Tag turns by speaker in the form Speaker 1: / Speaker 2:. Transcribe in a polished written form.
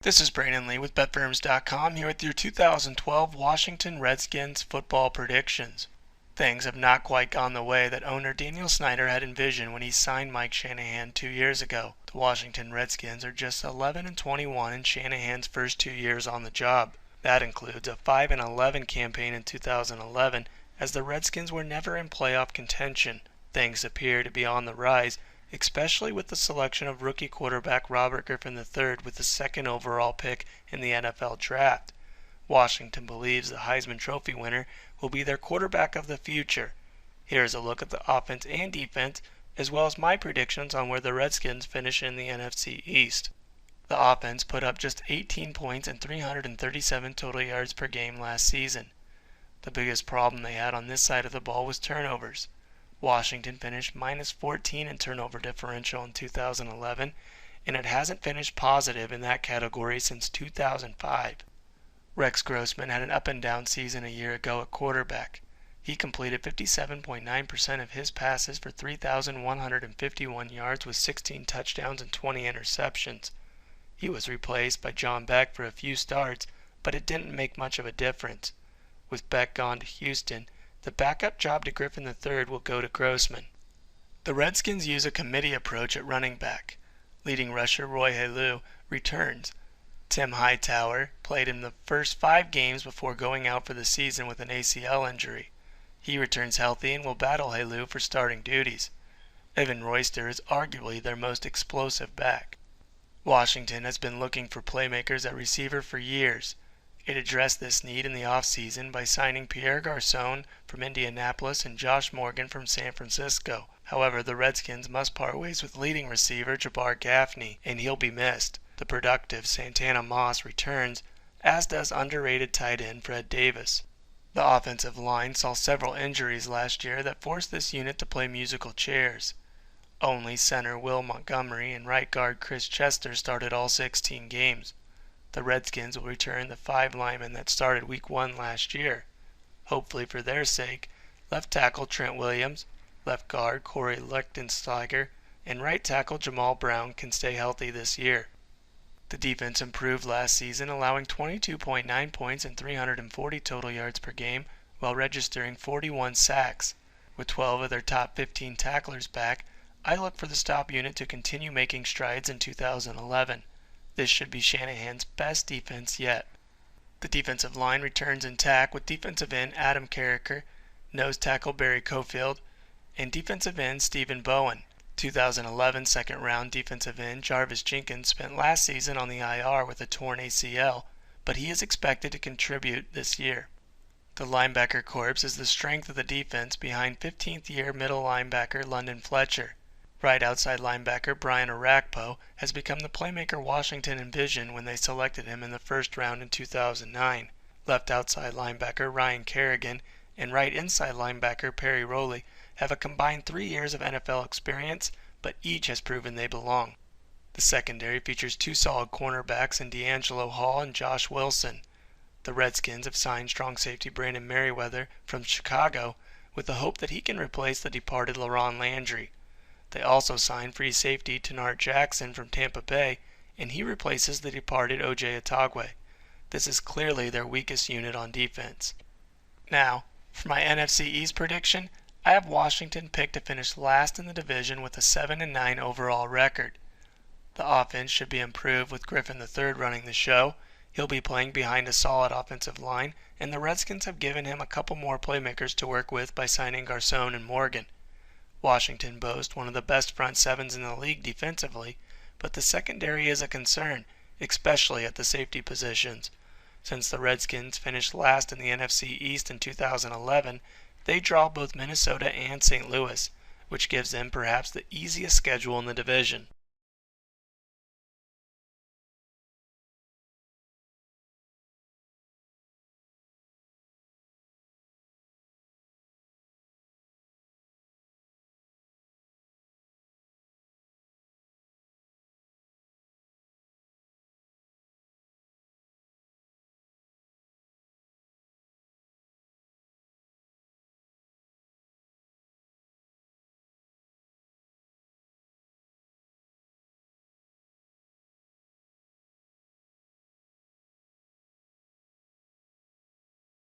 Speaker 1: This is Brandon Lee with BetFirms.com here with your 2012 Washington Redskins football predictions. Things have not quite gone the way that owner Daniel Snyder had envisioned when he signed Mike Shanahan 2 years ago. The Washington Redskins are just 11-21 in Shanahan's first 2 years on the job. That includes a 5-11 campaign in 2011, as the Redskins were never in playoff contention. Things appear to be on the rise, especially with the selection of rookie quarterback Robert Griffin III with the second overall pick in the NFL draft. Washington believes the Heisman Trophy winner will be their quarterback of the future. Here's a look at the offense and defense, as well as my predictions on where the Redskins finish in the NFC East. The offense put up just 18 points and 337 total yards per game last season. The biggest problem they had on this side of the ball was turnovers. Washington finished minus 14 in turnover differential in 2011, and it hasn't finished positive in that category since 2005. Rex Grossman had an up-and-down season a year ago at quarterback. He completed 57.9% of his passes for 3,151 yards with 16 touchdowns and 20 interceptions. He was replaced by John Beck for a few starts, but it didn't make much of a difference. With Beck gone to Houston, the backup job to Griffin III will go to Grossman. The Redskins use a committee approach at running back. Leading rusher Roy Helu returns. Tim Hightower played in the first 5 games before going out for the season with an ACL injury. He returns healthy and will battle Helu for starting duties. Evan Royster is arguably their most explosive back. Washington has been looking for playmakers at receiver for years. It addressed this need in the offseason by signing Pierre Garçon from Indianapolis and Josh Morgan from San Francisco. However, the Redskins must part ways with leading receiver Jabbar Gaffney, and he'll be missed. The productive Santana Moss returns, as does underrated tight end Fred Davis. The offensive line saw several injuries last year that forced this unit to play musical chairs. Only center Will Montgomery and right guard Chris Chester started all 16 games. The Redskins will return the 5 linemen that started Week 1 last year. Hopefully for their sake, left tackle Trent Williams, left guard Corey Lichtensteiger, and right tackle Jamal Brown can stay healthy this year. The defense improved last season, allowing 22.9 points and 340 total yards per game while registering 41 sacks. With 12 of their top 15 tacklers back, I look for the stop unit to continue making strides in 2011. This should be Shanahan's best defense yet. The defensive line returns intact with defensive end Adam Carricker, nose tackle Barry Cofield, and defensive end Stephen Bowen. 2011 second-round defensive end Jarvis Jenkins spent last season on the IR with a torn ACL, but he is expected to contribute this year. The linebacker corps is the strength of the defense behind 15th-year middle linebacker London Fletcher. Right outside linebacker Brian Orakpo has become the playmaker Washington envisioned when they selected him in the first round in 2009. Left outside linebacker Ryan Kerrigan and right inside linebacker Perry Rowley have a combined 3 years of NFL experience, but each has proven they belong. The secondary features 2 solid cornerbacks in D'Angelo Hall and Josh Wilson. The Redskins have signed strong safety Brandon Merriweather from Chicago with the hope that he can replace the departed LaRon Landry. They also signed free safety Tenard Jackson from Tampa Bay, and he replaces the departed O.J. Atogwe. This is clearly their weakest unit on defense. Now, for my NFC East prediction, I have Washington picked to finish last in the division with a 7-9 overall record. The offense should be improved with Griffin III running the show. He'll be playing behind a solid offensive line, and the Redskins have given him a couple more playmakers to work with by signing Garçon and Morgan. Washington boasts one of the best front sevens in the league defensively, but the secondary is a concern, especially at the safety positions. Since the Redskins finished last in the NFC East in 2011, they draw both Minnesota and St. Louis, which gives them perhaps the easiest schedule in the division.